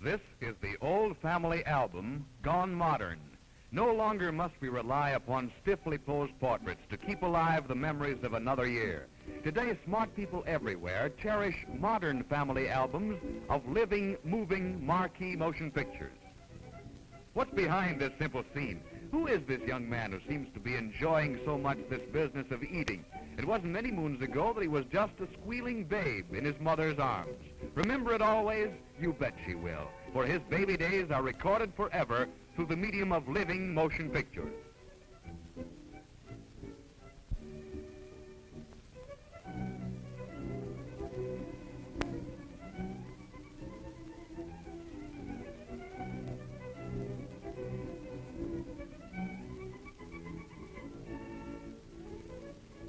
This is the old family album gone modern. No longer must we rely upon stiffly posed portraits to keep alive the memories of another year. Today, smart people everywhere cherish modern family albums of living, moving, marquee motion pictures. What's behind this simple scene? Who is this young man who seems to be enjoying so much this business of eating? It wasn't many moons ago that he was just a squealing babe in his mother's arms. Remember it always? You bet she will. For his baby days are recorded forever through the medium of living motion pictures.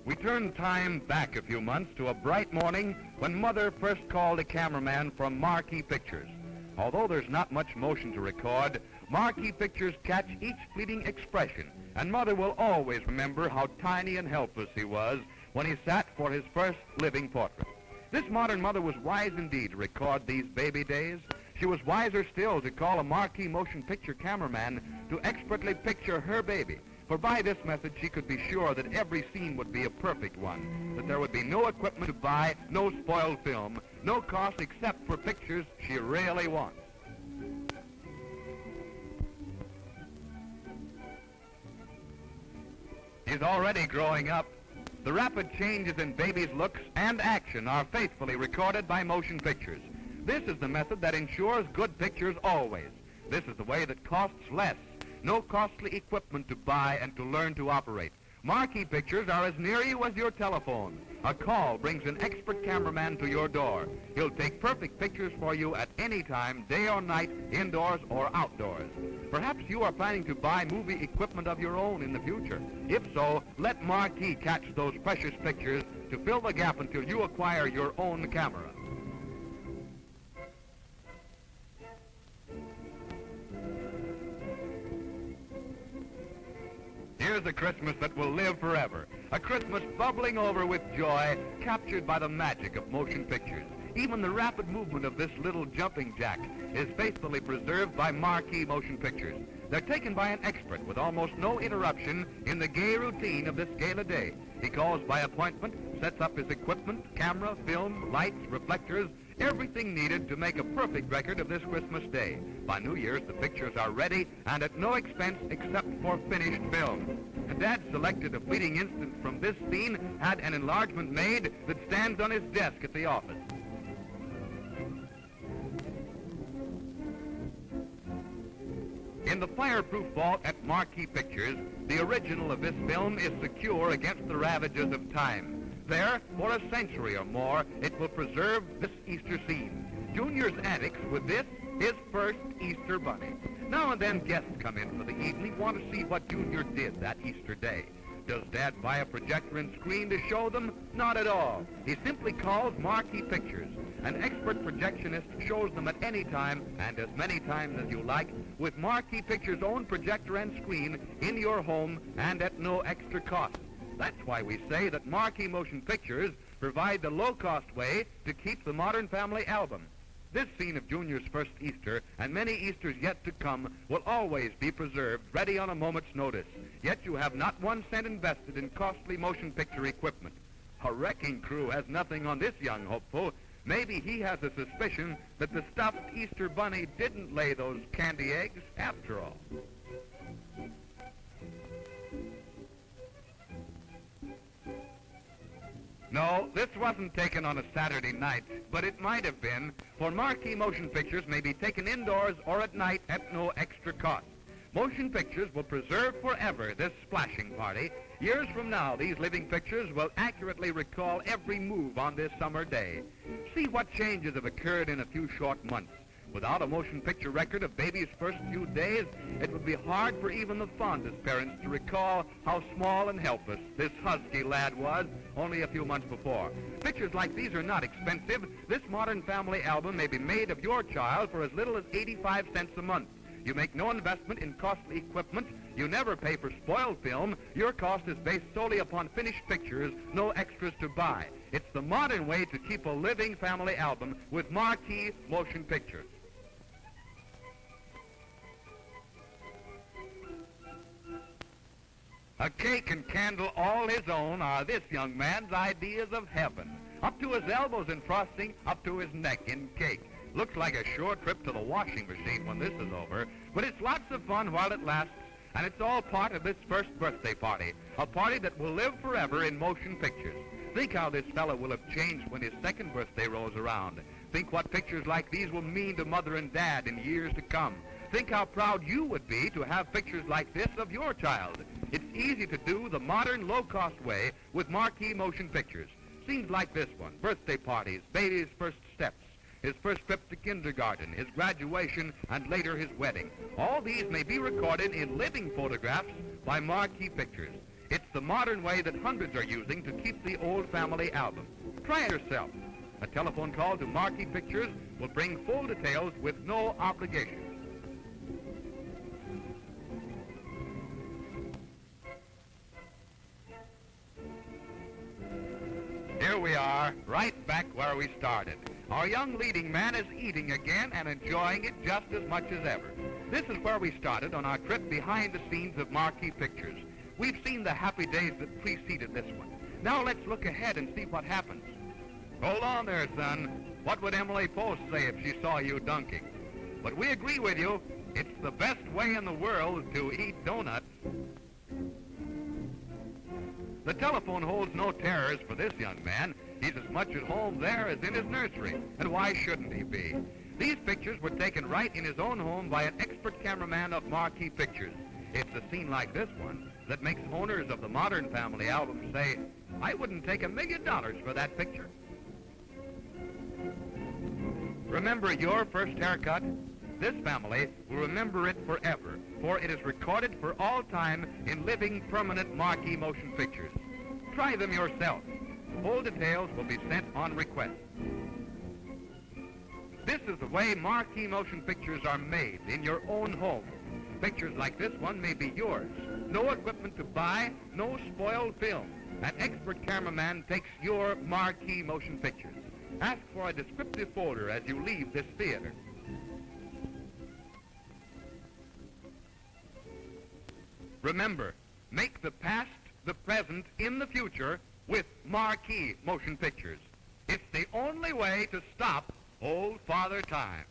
We turn time back a few months to a bright morning when Mother first called a cameraman from Marquee Pictures. Although there's not much motion to record, Marquee Pictures catch each fleeting expression, and Mother will always remember how tiny and helpless he was when he sat for his first living portrait. This modern mother was wise indeed to record these baby days. She was wiser still to call a Marquee motion picture cameraman to expertly picture her baby. For by this method, she could be sure that every scene would be a perfect one, that there would be no equipment to buy, no spoiled film, no cost except for pictures she really wants. He's already growing up. The rapid changes in baby's looks and action are faithfully recorded by motion pictures. This is the method that ensures good pictures always. This is the way that costs less. No costly equipment to buy and to learn to operate. Marquee Pictures are as near you as your telephone. A call brings an expert cameraman to your door. He'll take perfect pictures for you at any time, day or night, indoors or outdoors. Perhaps you are planning to buy movie equipment of your own in the future. If so, let Marquee catch those precious pictures to fill the gap until you acquire your own camera. Here's a Christmas that will live forever. A Christmas bubbling over with joy, captured by the magic of motion pictures. Even the rapid movement of this little jumping jack is faithfully preserved by Marquee motion pictures. They're taken by an expert with almost no interruption in the gay routine of this gala day. He calls by appointment, sets up his equipment, camera, film, lights, reflectors, everything needed to make a perfect record of this Christmas day. By New Year's, the pictures are ready and at no expense except for finished film. And Dad selected a fleeting instant from this scene, had an enlargement made that stands on his desk at the office. In the fireproof vault at Marquee Pictures, the original of this film is secure against the ravages of time. There, for a century or more, it will preserve this Easter scene. Junior's antics with this, his first Easter bunny. Now and then guests come in for the evening, want to see what Junior did that Easter day. Does Dad buy a projector and screen to show them? Not at all. He simply calls Marquee Pictures. An expert projectionist shows them at any time, and as many times as you like, with Marquee Pictures' own projector and screen in your home and at no extra cost. That's why we say that Marquee Motion Pictures provide the low-cost way to keep the modern family album. This scene of Junior's first Easter, and many Easters yet to come, will always be preserved, ready on a moment's notice. Yet you have not 1 cent invested in costly motion picture equipment. A wrecking crew has nothing on this young hopeful. Maybe he has a suspicion that the stuffed Easter bunny didn't lay those candy eggs after all. No, this wasn't taken on a Saturday night, but it might have been, for Marquee motion pictures may be taken indoors or at night at no extra cost. Motion pictures will preserve forever this splashing party. Years from now, these living pictures will accurately recall every move on this summer day. See what changes have occurred in a few short months. Without a motion picture record of baby's first few days, it would be hard for even the fondest parents to recall how small and helpless this husky lad was only a few months before. Pictures like these are not expensive. This modern family album may be made of your child for as little as 85 cents a month. You make no investment in costly equipment. You never pay for spoiled film. Your cost is based solely upon finished pictures, no extras to buy. It's the modern way to keep a living family album with Marquee Motion Pictures. A cake and candle all his own are this young man's ideas of heaven. Up to his elbows in frosting, up to his neck in cake. Looks like a short trip to the washing machine when this is over, but it's lots of fun while it lasts, and it's all part of this first birthday party, a party that will live forever in motion pictures. Think how this fellow will have changed when his second birthday rolls around. Think what pictures like these will mean to Mother and Dad in years to come. Think how proud you would be to have pictures like this of your child. It's easy to do the modern, low-cost way with Marquee Motion Pictures. Scenes like this one, birthday parties, baby's first steps, his first trip to kindergarten, his graduation, and later his wedding. All these may be recorded in living photographs by Marquee Pictures. It's the modern way that hundreds are using to keep the old family album. Try it yourself. A telephone call to Marquee Pictures will bring full details with no obligation. Here we are, right back where we started. Our young leading man is eating again and enjoying it just as much as ever. This is where we started on our trip behind the scenes of Marquee Pictures. We've seen the happy days that preceded this one. Now let's look ahead and see what happens. Hold on there, son. What would Emily Post say if she saw you dunking? But we agree with you. It's the best way in the world to eat donuts. The telephone holds no terrors for this young man. He's as much at home there as in his nursery. And why shouldn't he be? These pictures were taken right in his own home by an expert cameraman of Marquee Pictures. It's a scene like this one that makes owners of the Modern Family album say, I wouldn't take $1 million for that picture. Remember your first haircut? This family will remember it forever, for it is recorded for all time in living, permanent Marquee Motion Pictures. Try them yourself. Full details will be sent on request. This is the way Marquee Motion Pictures are made in your own home. Pictures like this one may be yours. No equipment to buy, no spoiled film. An expert cameraman takes your Marquee Motion Pictures. Ask for a descriptive folder as you leave this theater. Remember, make the past, the present, in the future with Marquee Motion Pictures. It's the only way to stop old Father Time.